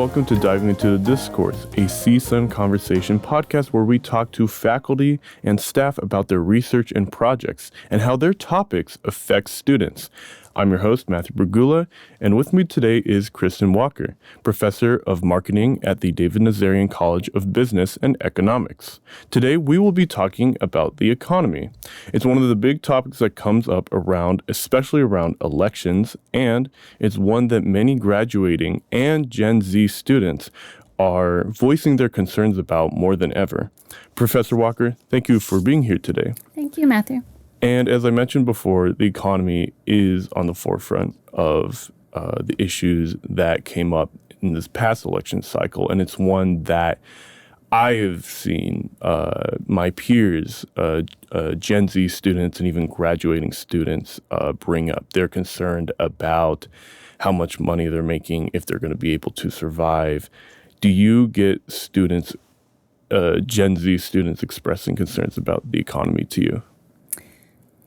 welcome to Diving into the Discourse, a CSUN conversation podcast where we talk to faculty and staff about their research and projects and how their topics affect students. I'm your host, Matthew Bragulla, and with me today is Kristen Walker, professor of marketing at the David Nazarian College of Business and Economics. Today, we will be talking about the economy. It's one of the big topics that comes up especially around elections, and it's one that many graduating and Gen Z students are voicing their concerns about more than ever. Professor Walker, thank you for being here today. Thank you, Matthew. And as I mentioned before, the economy is on the forefront of the issues that came up in this past election cycle. And it's one that I have seen my peers, Gen Z students and even graduating students bring up. They're concerned about how much money they're making, if they're going to be able to survive. Do you get students, Gen Z students, expressing concerns about the economy to you?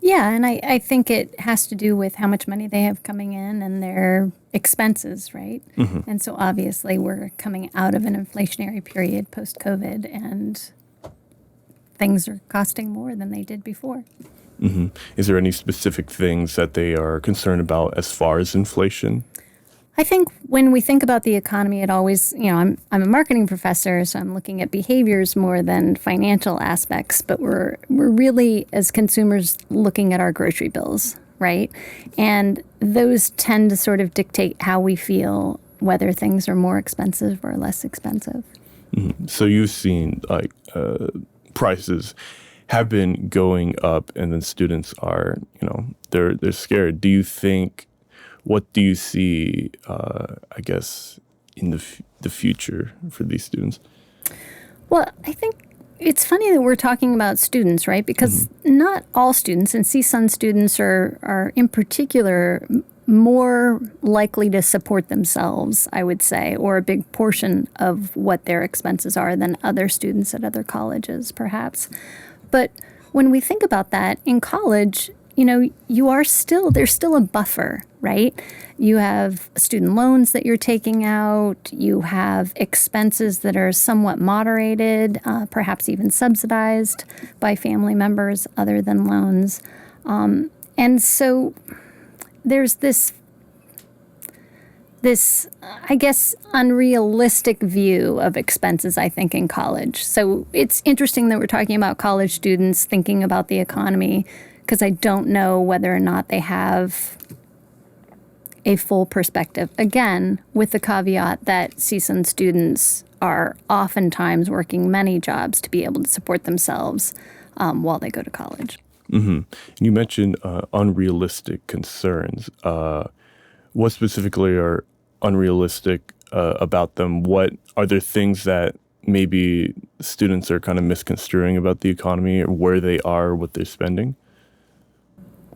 Yeah, and I think it has to do with how much money they have coming in and their expenses, right? Mm-hmm. And so obviously we're coming out of an inflationary period post-COVID, and things are costing more than they did before. Mm-hmm. Is there any specific things that they are concerned about as far as inflation? I think when we think about the economy, it always, I'm a marketing professor, so I'm looking at behaviors more than financial aspects, but we're really, as consumers, looking at our grocery bills, right? And those tend to sort of dictate how we feel, whether things are more expensive or less expensive. Mm-hmm. So you've seen prices have been going up, and then students are, they're scared. What do you see, in the future for these students? Well, I think it's funny that we're talking about students, right? Because not all students, and CSUN students are in particular more likely to support themselves, I would say, or a big portion of what their expenses are than other students at other colleges, perhaps. But when we think about that, in college, there's still a buffer, right? You have student loans that you're taking out. You have expenses that are somewhat moderated, perhaps even subsidized by family members other than loans. And so there's this, I guess, unrealistic view of expenses, I think, in college. So it's interesting that we're talking about college students thinking about the economy, because I don't know whether or not they have a full perspective. Again, with the caveat that CSUN students are oftentimes working many jobs to be able to support themselves while they go to college. Mm-hmm. You mentioned unrealistic concerns. What specifically are unrealistic about them? What are there things that maybe students are kind of misconstruing about the economy, or where they are, what they're spending?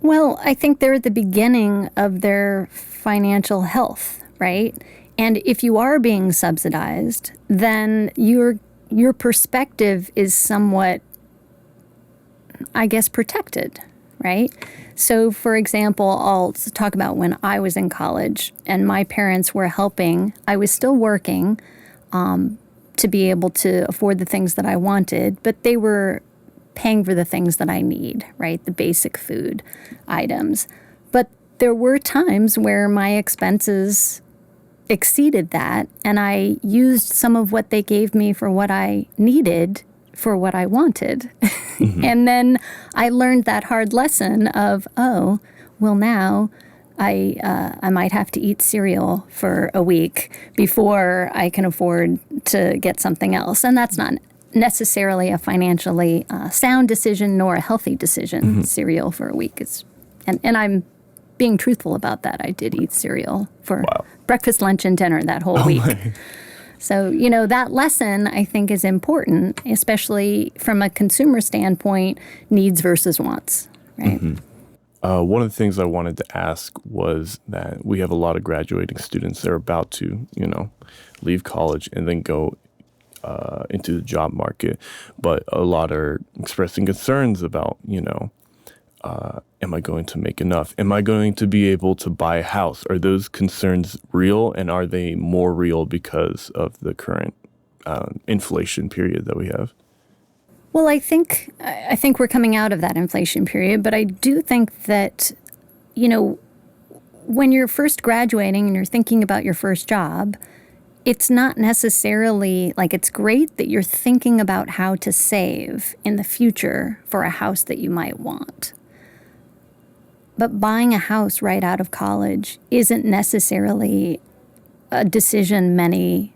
Well, I think they're at the beginning of their financial health, right? And if you are being subsidized, then your perspective is somewhat, I guess, protected, right? So, for example, I'll talk about when I was in college and my parents were helping. I was still working to be able to afford the things that I wanted, but they were paying for the things that I need, right? The basic food items. But there were times where my expenses exceeded that, and I used some of what they gave me for what I needed for what I wanted. Mm-hmm. And then I learned that hard lesson of, now I might have to eat cereal for a week before I can afford to get something else. And that's not necessarily a financially sound decision nor a healthy decision. Mm-hmm. Cereal for a week is, and I'm being truthful about that. I did eat cereal for breakfast, lunch, and dinner that whole week. My. So, that lesson I think is important, especially from a consumer standpoint, needs versus wants, right? Mm-hmm. One of the things I wanted to ask was that we have a lot of graduating students that are about to, leave college and then go into the job market, but a lot are expressing concerns about, am I going to make enough? Am I going to be able to buy a house? Are those concerns real, and are they more real because of the current inflation period that we have? Well, I think we're coming out of that inflation period, but I do think that, when you're first graduating and you're thinking about your first job, it's not necessarily like it's great that you're thinking about how to save in the future for a house that you might want. But buying a house right out of college isn't necessarily a decision many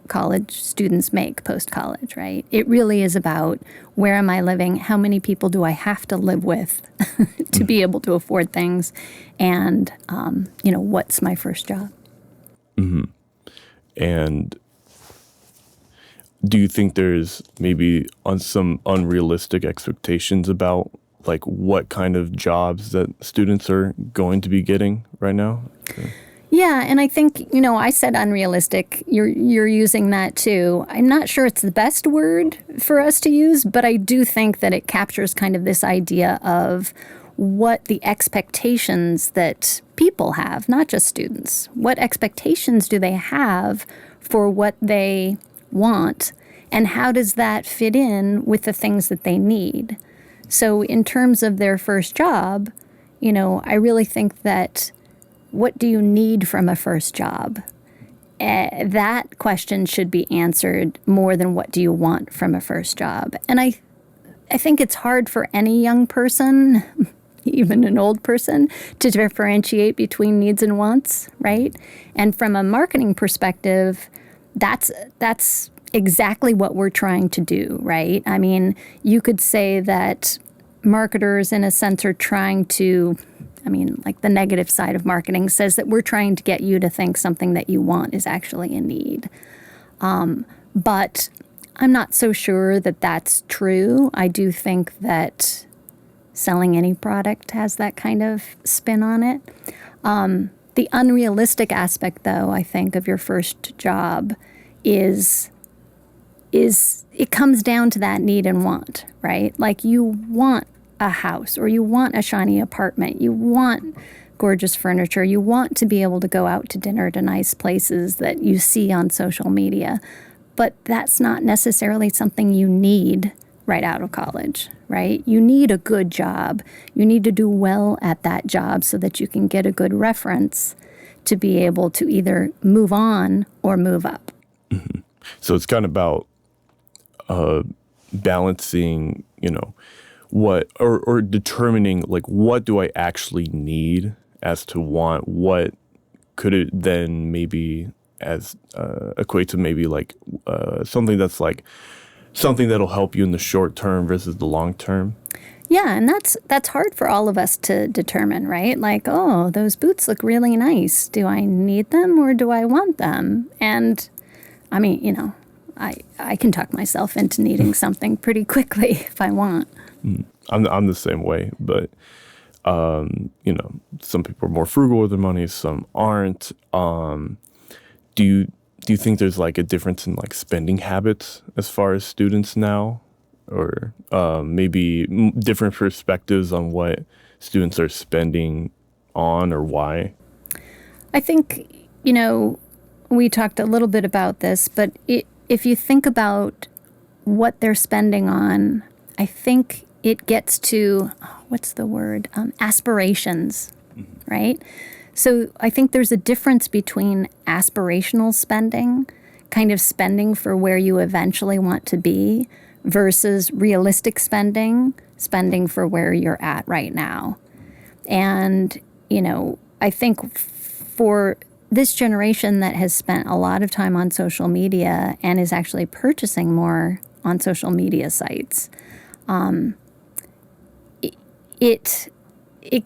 college students make post-college, right? It really is about, where am I living? How many people do I have to live with to be able to afford things? And, what's my first job? Mm-hmm. And do you think there's maybe some unrealistic expectations about like what kind of jobs that students are going to be getting right now? Okay. Yeah, and I think, I said unrealistic. You're using that too. I'm not sure it's the best word for us to use, but I do think that it captures kind of this idea of what the expectations that people have, not just students. What expectations do they have for what they want, and how does that fit in with the things that they need? So in terms of their first job, I really think that, what do you need from a first job? That question should be answered more than what do you want from a first job. And I think it's hard for any young person, even an old person, to differentiate between needs and wants, right? And from a marketing perspective, that's exactly what we're trying to do, right? I mean, you could say that marketers, in a sense, are trying to, like the negative side of marketing says that we're trying to get you to think something that you want is actually a need. But I'm not so sure that that's true. I do think that selling any product has that kind of spin on it. The unrealistic aspect, though, I think, of your first job is it comes down to that need and want, right? Like, you want a house, or you want a shiny apartment, you want gorgeous furniture, you want to be able to go out to dinner to nice places that you see on social media. But that's not necessarily something you need right out of college, right? You need a good job. You need to do well at that job so that you can get a good reference to be able to either move on or move up. Mm-hmm. So it's kind of about balancing, what or determining like what do I actually need as to want, what could it then maybe as equate to maybe like something that's like something that'll help you in the short term versus the long term. Yeah, and that's hard for all of us to determine, right? Like, oh, those boots look really nice. Do I need them or do I want them? And I mean, I can talk myself into needing something pretty quickly if I want. I'm the same way, but some people are more frugal with their money, some aren't. Do you think there's like a difference in like spending habits as far as students now, or maybe different perspectives on what students are spending on or why? I think, we talked a little bit about this, but if you think about what they're spending on, I think it gets to, what's the word? Aspirations, right? So I think there's a difference between aspirational spending, kind of spending for where you eventually want to be, versus realistic spending for where you're at right now. And, I think for this generation that has spent a lot of time on social media and is actually purchasing more on social media sites, it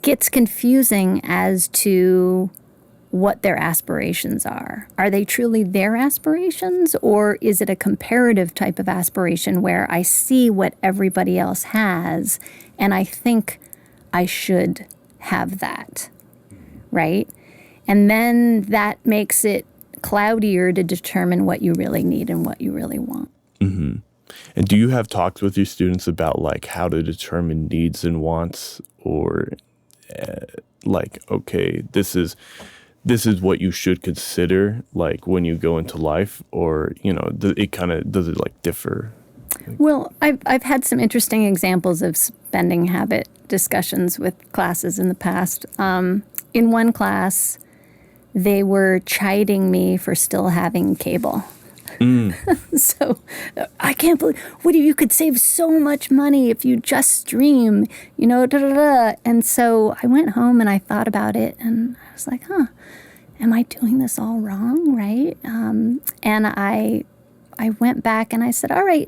gets confusing as to what their aspirations are. Are they truly their aspirations, or is it a comparative type of aspiration where I see what everybody else has and I think I should have that, right? And then that makes it cloudier to determine what you really need and what you really want. Mm-hmm. And do you have talks with your students about like how to determine needs and wants, or like, okay, this is what you should consider like when you go into life, or it kind of does it like differ? Well, I've had some interesting examples of spending habit discussions with classes in the past. In one class, they were chiding me for still having cable. So I can't believe, you could save so much money if you just stream, da da da. And so I went home and I thought about it, and I was like, am I doing this all wrong, right? And I went back and I said, all right,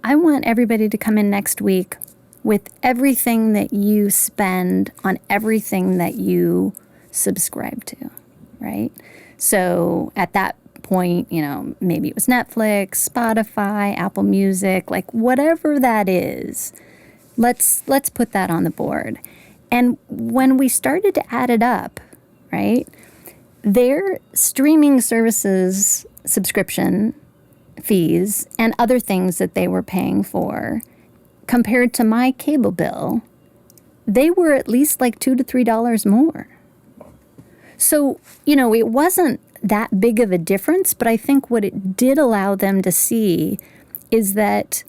I want everybody to come in next week with everything that you spend on everything that you subscribe to, right? So at that point, maybe it was Netflix, Spotify, Apple Music, like whatever that is, let's put that on the board. And when we started to add it up, right, their streaming services subscription fees and other things that they were paying for compared to my cable bill, they were at least like $2 to $3 more. So, it wasn't that big of a difference, but I think what it did allow them to see is that,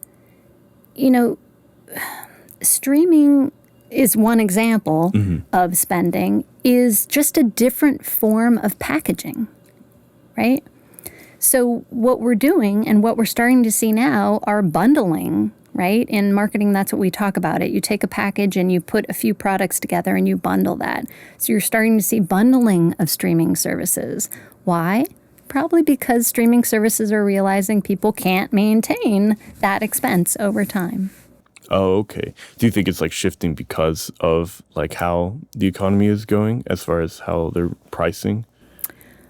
streaming is one example of spending, is just a different form of packaging, right? So what we're doing and what we're starting to see now are bundling, right? In marketing, that's what we talk about it. You take a package and you put a few products together and you bundle that. So you're starting to see bundling of streaming services. Why? Probably because streaming services are realizing people can't maintain that expense over time. Oh, okay. Do you think it's like shifting because of like how the economy is going as far as how they're pricing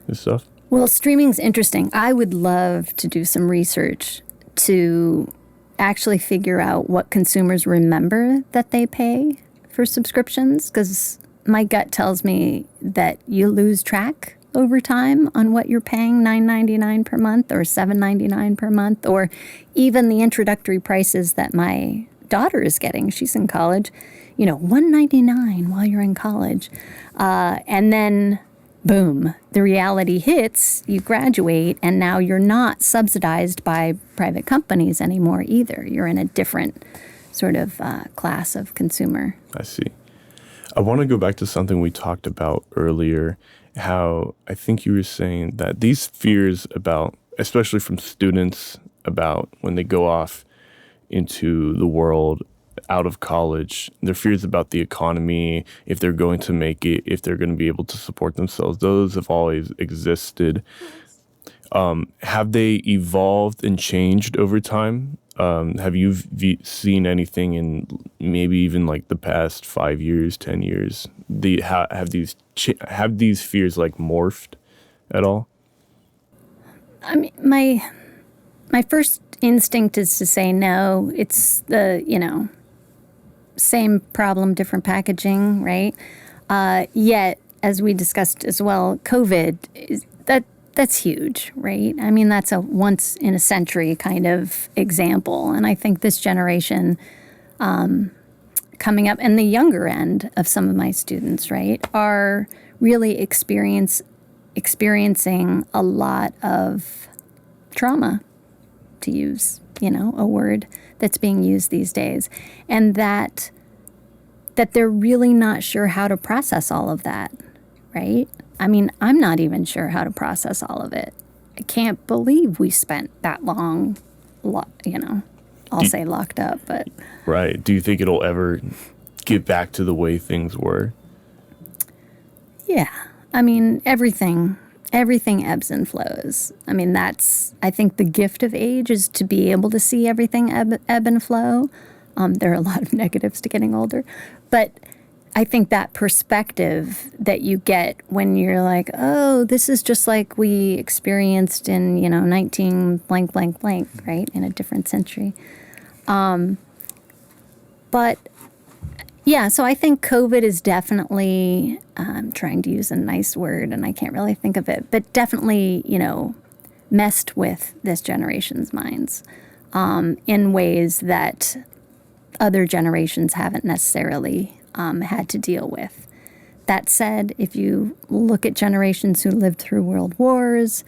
this stuff? Well, streaming's interesting. I would love to do some research to actually figure out what consumers remember that they pay for subscriptions, because my gut tells me that you lose track over time on what you're paying, $9.99 per month or $7.99 per month, or even the introductory prices that my daughter is getting. She's in college, $1.99 while you're in college. And then boom, the reality hits, you graduate, and now you're not subsidized by private companies anymore either. You're in a different sort of class of consumer. I see. I want to go back to something we talked about earlier, how I think you were saying that these fears about, especially from students, about when they go off into the world out of college, their fears about the economy, if they're going to make it, if they're going to be able to support themselves, those have always existed. Have they evolved and changed over time? Have you seen anything in maybe even like the past 5 years, 10 years? Have these fears like morphed at all? I mean, my first instinct is to say no. It's the, same problem, different packaging, right? Yet, as we discussed as well, COVID, that's huge, right? I mean, that's a once in a century kind of example. And I think this generation coming up, and the younger end of some of my students, right, are really experiencing a lot of trauma, to use, a word that's being used these days. And that they're really not sure how to process all of that, right? I mean, I'm not even sure how to process all of it. I can't believe we spent that long, I'll say locked up, but... Right. Do you think it'll ever get back to the way things were? Yeah. I mean, everything ebbs and flows. I mean, I think the gift of age is to be able to see everything ebb and flow. There are a lot of negatives to getting older, but I think that perspective that you get when you're like, oh, this is just like we experienced in, 19 blank, blank, blank, right, in a different century. But yeah, so I think COVID is definitely, I'm trying to use a nice word and I can't really think of it, but definitely, messed with this generation's minds. in ways that other generations haven't necessarily had to deal with. That said, if you look at generations who lived through world wars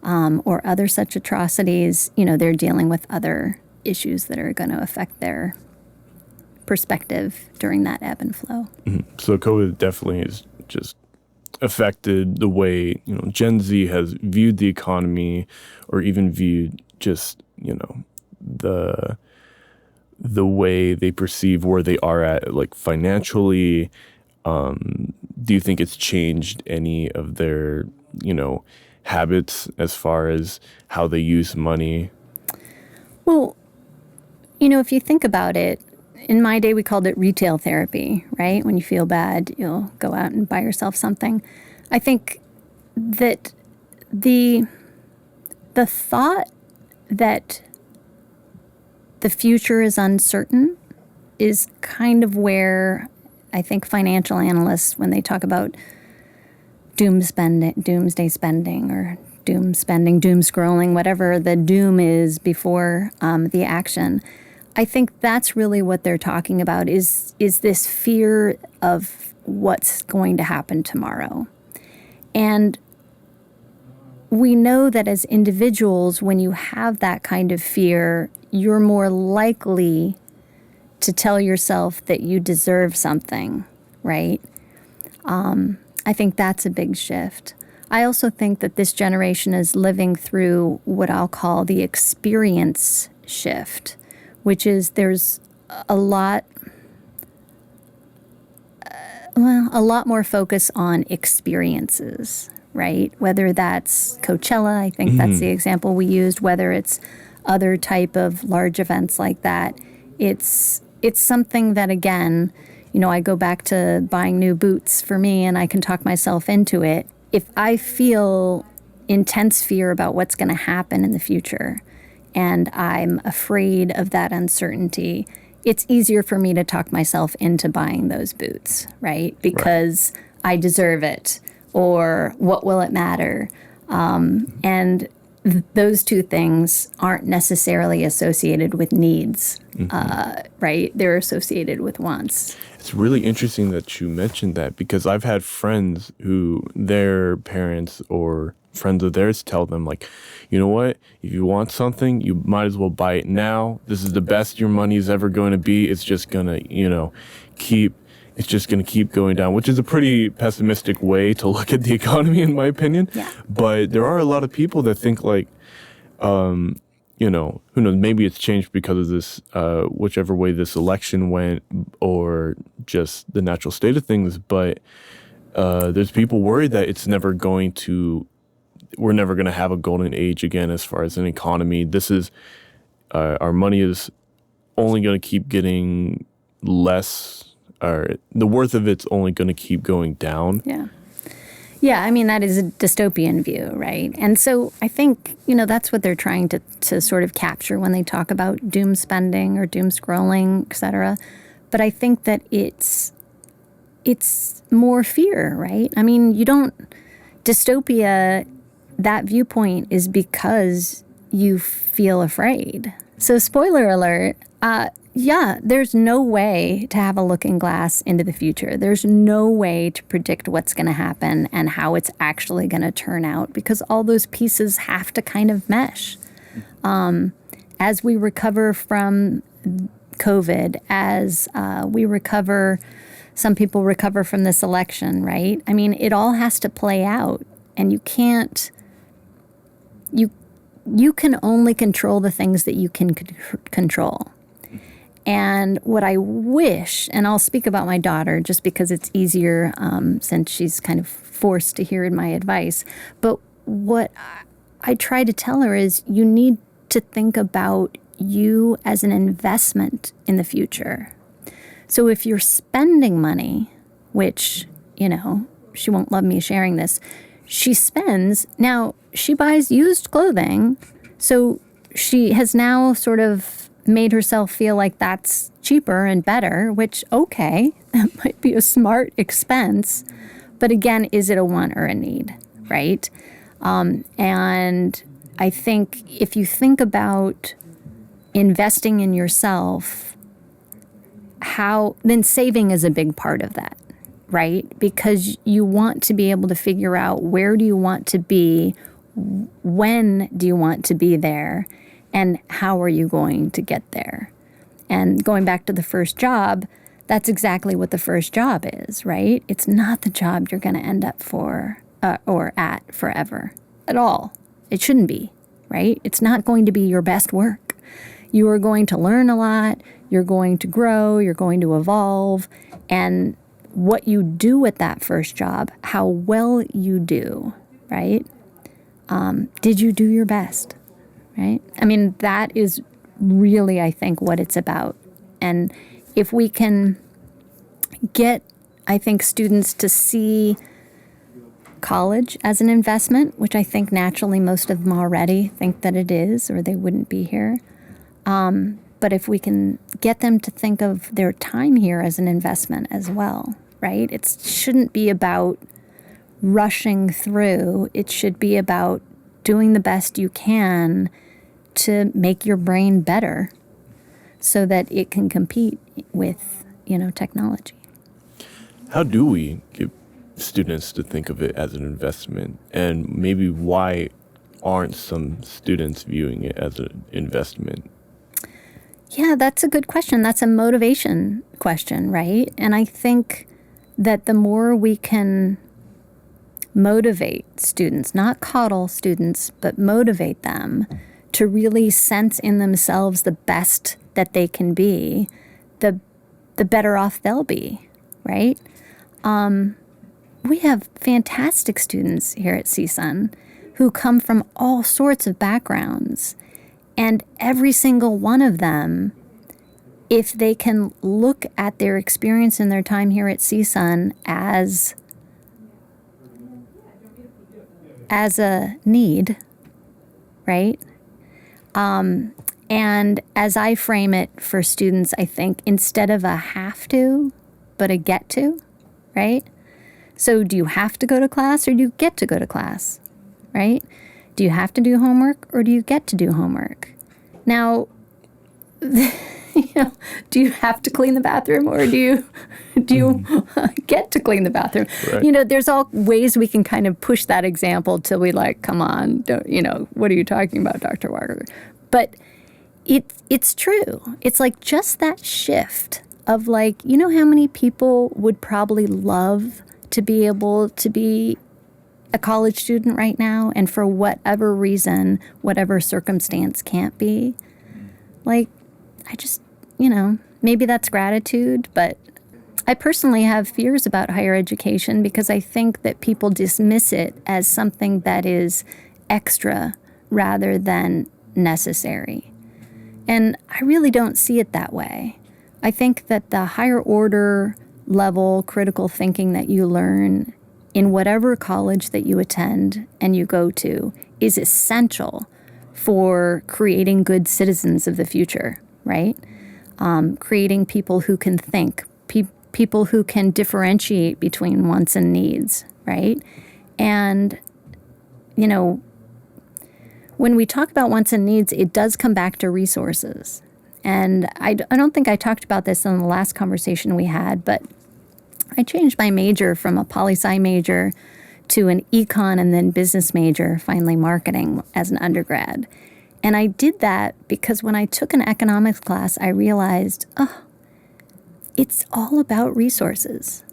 or other such atrocities, they're dealing with other issues that are going to affect their perspective during that ebb and flow. Mm-hmm. So COVID definitely has just affected the way, Gen Z has viewed the economy, or even viewed just, the way they perceive where they are at, like financially. Do you think it's changed any of their, habits as far as how they use money? Well, if you think about it, in my day, we called it retail therapy, right? When you feel bad, you'll go out and buy yourself something. I think that the thought that the future is uncertain is kind of where I think financial analysts, when they talk about doomsday spending, or doom spending, doom scrolling, whatever the doom is before the action, I think that's really what they're talking about is this fear of what's going to happen tomorrow. And we know that as individuals, when you have that kind of fear, you're more likely to tell yourself that you deserve something, right? I think that's a big shift. I also think that this generation is living through what I'll call the experience shift, which is there's a lot more focus on experiences, right? Whether that's Coachella, I think that's the example we used, whether it's other type of large events like that. It's something that, again, I go back to buying new boots for me, and I can talk myself into it. If I feel intense fear about what's going to happen in the future, and I'm afraid of that uncertainty, it's easier for me to talk myself into buying those boots, right? Because I deserve it, or what will it matter? And those two things aren't necessarily associated with needs, right? They're associated with wants. It's really interesting that you mentioned that, because I've had friends who their parents or friends of theirs tell them, like, you know what, if you want something, you might as well buy it now. This is the best your money is ever going to be. It's just going to, keep going down, which is a pretty pessimistic way to look at the economy, in my opinion. Yeah. But there are a lot of people that think like, who knows, maybe it's changed because of this, whichever way this election went, or just the natural state of things. But there's people worried that we're never going to have a golden age again as far as an economy. This is, our money is only going to keep getting less, or the worth of it's only going to keep going down. Yeah. Yeah, I mean, that is a dystopian view, right? And so I think, that's what they're trying to sort of capture when they talk about doom spending or doom scrolling, et cetera. But I think that it's more fear, right? I mean, dystopia, that viewpoint is because you feel afraid. So spoiler alert, there's no way to have a looking glass into the future. There's no way to predict what's going to happen and how it's actually going to turn out, because all those pieces have to kind of mesh. As we recover from COVID, as we recover, some people recover from this election, right? I mean, it all has to play out, and you can't, you can only control the things that you can control. And what I wish, and I'll speak about my daughter just because it's easier since she's kind of forced to hear my advice, but what I try to tell her is you need to think about you as an investment in the future. So if you're spending money, which, she won't love me sharing this, she spends, now she buys used clothing, so she has now sort of made herself feel like that's cheaper and better, which, okay, that might be a smart expense. But again, is it a want or a need, right? And I think if you think about investing in yourself, then saving is a big part of that, right? Because you want to be able to figure out where do you want to be, when do you want to be there, and how are you going to get there? And going back to the first job, that's exactly what the first job is, right? It's not the job you're going to end up for or at forever at all. It shouldn't be, right? It's not going to be your best work. You are going to learn a lot. You're going to grow. You're going to evolve. And what you do with that first job, how well you do, right? Did you do your best, right? I mean, that is really, I think, what it's about. And if we can get, I think, students to see college as an investment, which I think naturally most of them already think that it is, or they wouldn't be here. But if we can get them to think of their time here as an investment as well, right? It shouldn't be about rushing through. It should be about doing the best you can to make your brain better so that it can compete with, technology. How do we get students to think of it as an investment? And maybe why aren't some students viewing it as an investment? Yeah, that's a good question. That's a motivation question, right? And I think that the more we can motivate students, not coddle students, but motivate them to really sense in themselves the best that they can be, the better off they'll be, right? We have fantastic students here at CSUN who come from all sorts of backgrounds. And every single one of them, if they can look at their experience and their time here at CSUN as a need, right? And as I frame it for students, I think instead of a have to, but a get to, right? So do you have to go to class or do you get to go to class, right? Do you have to do homework or do you get to do homework? Now, do you have to clean the bathroom or do you get to clean the bathroom? Right. There's all ways we can kind of push that example till we come on, what are you talking about, Dr. Walker? But it's true. It's just that shift of how many people would probably love to be able to be a college student right now and for whatever reason, whatever circumstance can't be. I just, maybe that's gratitude, but I personally have fears about higher education because I think that people dismiss it as something that is extra rather than necessary. And I really don't see it that way. I think that the higher order level critical thinking that you learn in whatever college that you attend and you go to is essential for creating good citizens of the future, right? Creating people who can think, people who can differentiate between wants and needs, right? And, when we talk about wants and needs, it does come back to resources. And I don't think I talked about this in the last conversation we had, but I changed my major from a poli-sci major to an econ and then business major, finally marketing as an undergrad. And I did that because when I took an economics class, I realized, it's all about resources.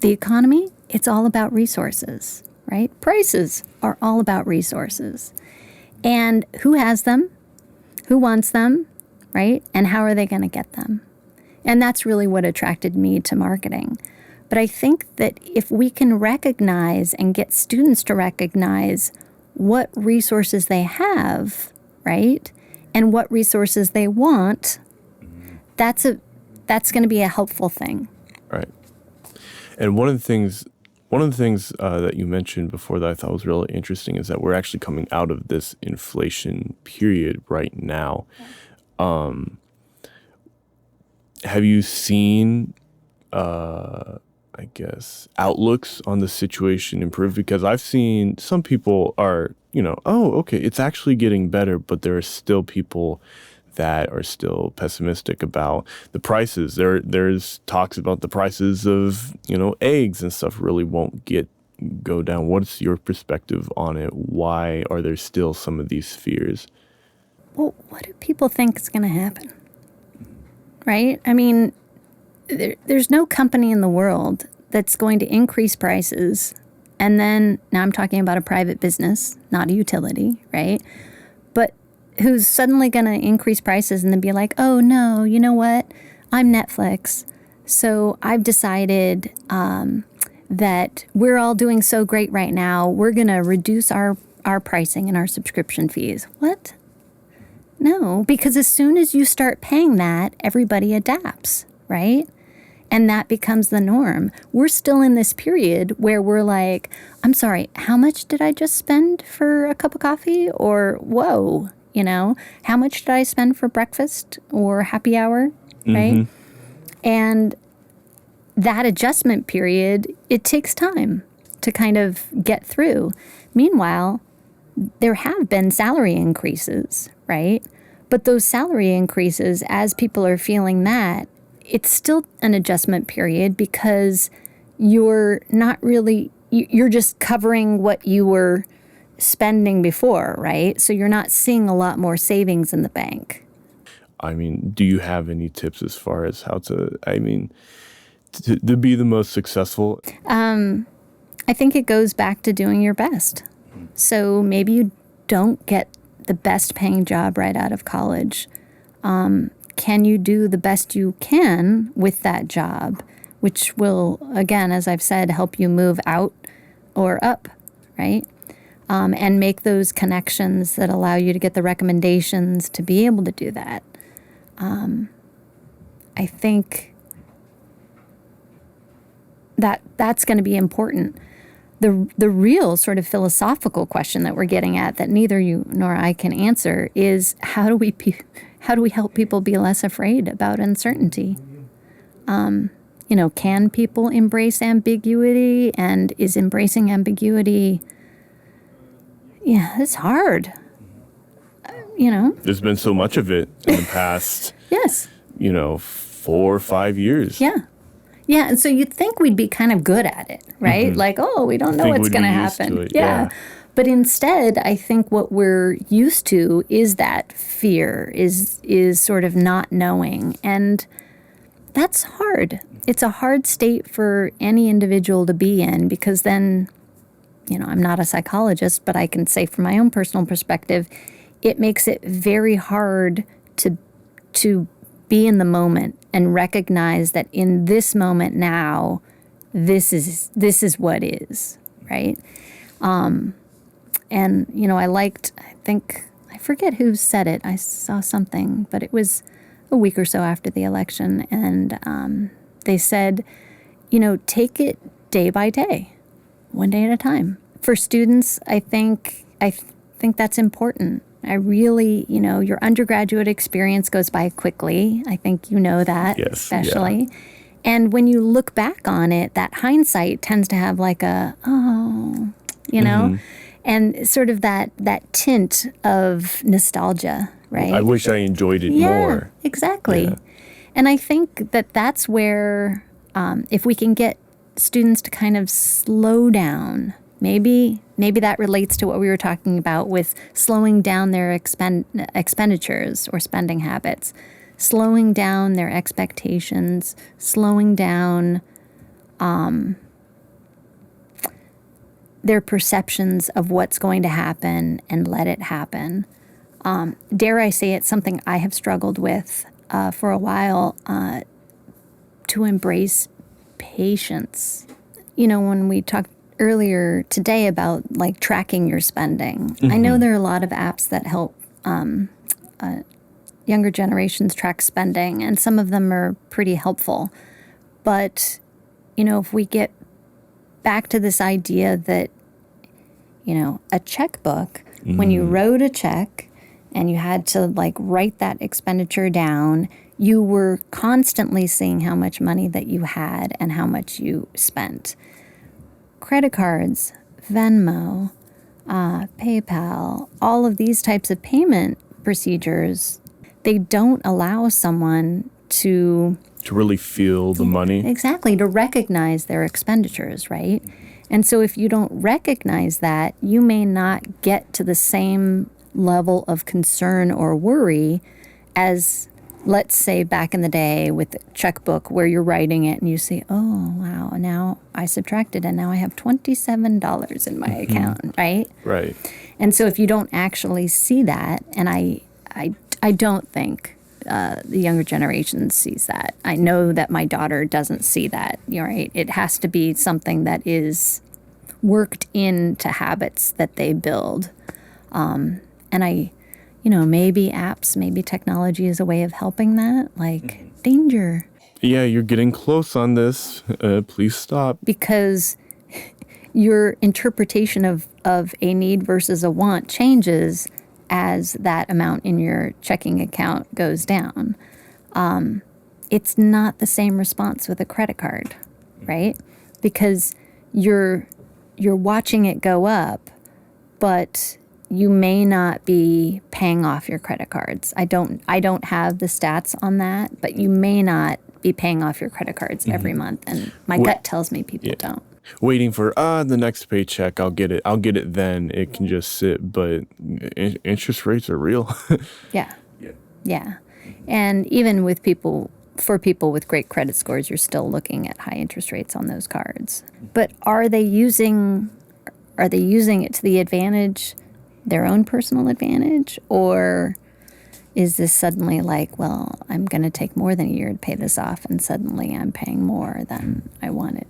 The economy, it's all about resources, right? Prices are all about resources. And who has them? Who wants them, right? And how are they going to get them? And that's really what attracted me to marketing. But I think that if we can recognize and get students to recognize what resources they have, right, and what resources they want, that's going to be a helpful thing. Right. And one of the things that you mentioned before that I thought was really interesting is that we're actually coming out of this inflation period right now. Have you seen, outlooks on the situation improve? Because I've seen some people are, okay, it's actually getting better, but there are still people that are still pessimistic about the prices. There's talks about the prices of, eggs and stuff really won't go down. What's your perspective on it? Why are there still some of these fears? Well, what do people think is going to happen? Right? I mean, there's no company in the world that's going to increase prices. And then, now I'm talking about a private business, not a utility, right? But who's suddenly going to increase prices and then be like, oh, no, you know what? I'm Netflix. So I've decided that we're all doing so great right now. We're going to reduce our pricing and our subscription fees. What? No, because as soon as you start paying that, everybody adapts, right? And that becomes the norm. We're still in this period where we're like, I'm sorry, how much did I just spend for a cup of coffee? Or, whoa, how much did I spend for breakfast or happy hour, right? And that adjustment period, it takes time to kind of get through. Meanwhile, there have been salary increases, right? But those salary increases, as people are feeling that, it's still an adjustment period because you're just covering what you were spending before, right? So you're not seeing a lot more savings in the bank. I mean, do you have any tips as far as how to be the most successful? I think it goes back to doing your best. So maybe you don't get the best paying job right out of college. Can you do the best you can with that job, which will, again, as I've said, help you move out or up, right? And make those connections that allow you to get the recommendations to be able to do that. I think that's going to be important. The real sort of philosophical question that we're getting at that neither you nor I can answer is how do we help people be less afraid about uncertainty? Can people embrace ambiguity, and is embracing ambiguity? Yeah, it's hard. There's been so much of it in the past. Yes. 4 or 5 years. Yeah. Yeah, and so you'd think we'd be kind of good at it, right? Mm-hmm. Like, we don't know what's going to happen. Yeah. But instead, I think what we're used to is that fear, is sort of not knowing. And that's hard. It's a hard state for any individual to be in because then, I'm not a psychologist, but I can say from my own personal perspective, it makes it very hard to be in the moment and recognize that in this moment now, this is what is, right? And, I forget who said it. I saw something, but it was a week or so after the election. And they said, take it day by day, one day at a time. For students, I think that's important. I really, your undergraduate experience goes by quickly. I think you know that, yes, especially. Yeah. And when you look back on it, that hindsight tends to have like mm-hmm. and sort of that tint of nostalgia, right? I wish I enjoyed it more. Exactly. Yeah. And I think that's where, if we can get students to kind of slow down, maybe that relates to what we were talking about with slowing down their expenditures or spending habits, slowing down their expectations, slowing down their perceptions of what's going to happen and let it happen. Dare I say it's something I have struggled with for a while, to embrace patience. When we talked earlier today about like tracking your spending. Mm-hmm. I know there are a lot of apps that help younger generations track spending, and some of them are pretty helpful. But, if we get back to this idea that, a checkbook, mm-hmm. when you wrote a check and you had to like write that expenditure down, you were constantly seeing how much money that you had and how much you spent. Credit cards, Venmo, PayPal, all of these types of payment procedures, they don't allow someone to really feel the money. Exactly, to recognize their expenditures, right? And so if you don't recognize that, you may not get to the same level of concern or worry as, let's say, back in the day with the checkbook where you're writing it and you say, oh, wow, now I subtracted and now I have $27 in my account, right? Right. And so if you don't actually see that, and I don't think the younger generation sees that. I know that my daughter doesn't see that, right? It has to be something that is worked into habits that they build. And maybe apps, maybe technology is a way of helping that, like danger. Yeah, you're getting close on this. Please stop. Because your interpretation of a need versus a want changes as that amount in your checking account goes down. It's not the same response with a credit card, right? Because you're watching it go up, but you may not be paying off your credit cards. I don't have the stats on that, but you may not be paying off your credit cards every month, and my gut tells me people don't. Waiting for the next paycheck, I'll get it then. It can just sit, but interest rates are real. Yeah. And even with people with great credit scores, you're still looking at high interest rates on those cards. But are they using it to the advantage, their own personal advantage, or is this suddenly like, well, I'm going to take more than a year to pay this off, and suddenly I'm paying more than I wanted,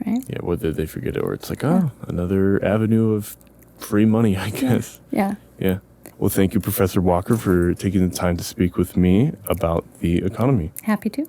right? Yeah, whether they forget it or it's like, another avenue of free money, I guess. Yeah. Well, thank you, Professor Walker, for taking the time to speak with me about the economy. Happy to.